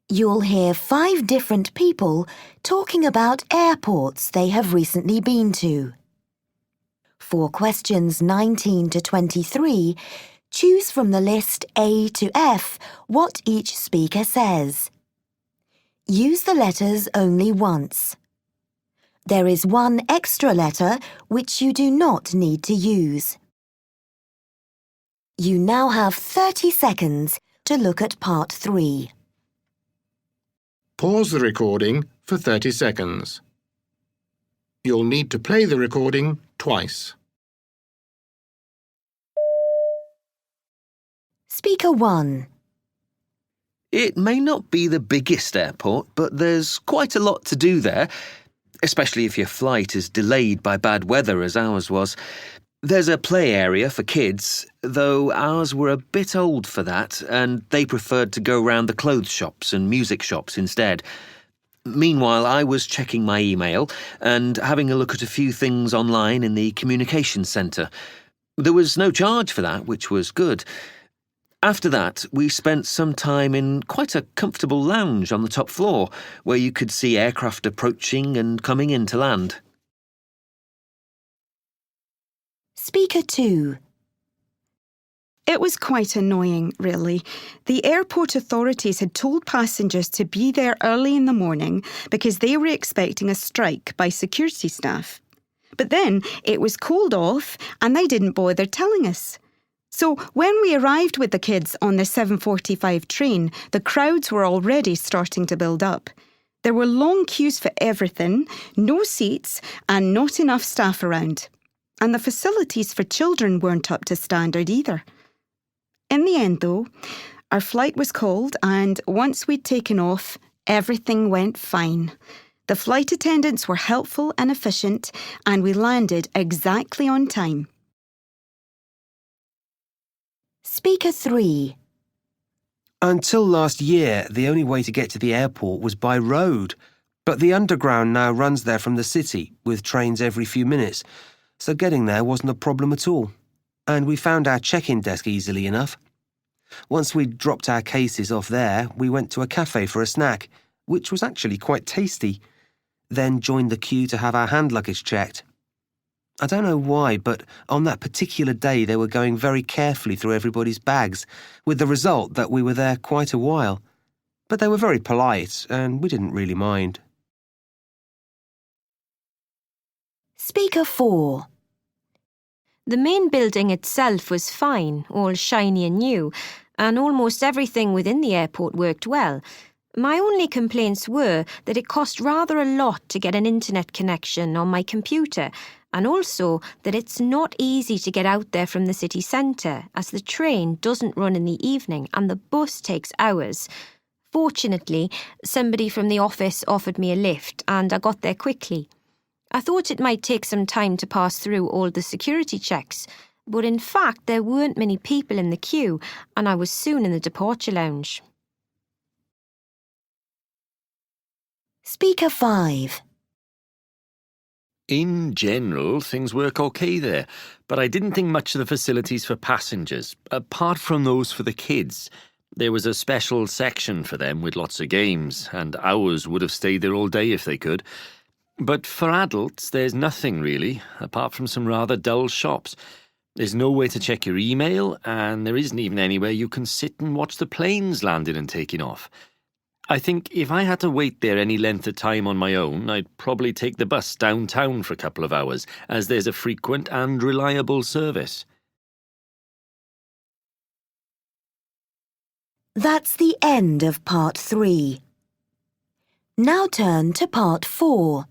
You'll hear 5 different people talking about airports they have recently been to. For questions 19 to 23, choose from the list A to F what each speaker says. Use the letters only once. There is one extra letter which you do not need to use. You now have 30 seconds to look at part 3. Pause the recording for 30 seconds. You'll need to play the recording twice. Speaker 1. It may not be the biggest airport, but there's quite a lot to do there, especially if your flight is delayed by bad weather as ours was. There's a play area for kids, though ours were a bit old for that, and they preferred to go round the clothes shops and music shops instead. Meanwhile, I was checking my email and having a look at a few things online in the communications centre. There was no charge for that, which was good. After that, we spent some time in quite a comfortable lounge on the top floor, where you could see aircraft approaching and coming in to land. Speaker 2. It was quite annoying, really. The airport authorities had told passengers to be there early in the morning because they were expecting a strike by security staff. But then it was called off and they didn't bother telling us. So when we arrived with the kids on the 7:45 train, the crowds were already starting to build up. There were long queues for everything, no seats and not enough staff around. And the facilities for children weren't up to standard either. In the end, though, our flight was called and once we'd taken off, everything went fine. The flight attendants were helpful and efficient and we landed exactly on time. Speaker 3. Until last year, the only way to get to the airport was by road. But the underground now runs there from the city, with trains every few minutes, so getting there wasn't a problem at all. And we found our check-in desk easily enough. Once we'd dropped our cases off there, we went to a cafe for a snack, which was actually quite tasty. Then joined the queue to have our hand luggage checked. I don't know why, but on that particular day they were going very carefully through everybody's bags, with the result that we were there quite a while. But they were very polite, and we didn't really mind. Speaker 4. The main building itself was fine, all shiny and new, and almost everything within the airport worked well. My only complaints were that it cost rather a lot to get an internet connection on my computer, and also that it's not easy to get out there from the city centre, as the train doesn't run in the evening and the bus takes hours. Fortunately, somebody from the office offered me a lift and I got there quickly. I thought it might take some time to pass through all the security checks, but in fact there weren't many people in the queue and I was soon in the departure lounge. Speaker 5. In general, things work okay there, but I didn't think much of the facilities for passengers, apart from those for the kids. There was a special section for them with lots of games, and ours would have stayed there all day if they could. But for adults, there's nothing really, apart from some rather dull shops. There's no way to check your email, and there isn't even anywhere you can sit and watch the planes landing and taking off. I think if I had to wait there any length of time on my own, I'd probably take the bus downtown for a couple of hours, as there's a frequent and reliable service. That's the end of part 3. Now turn to part 4.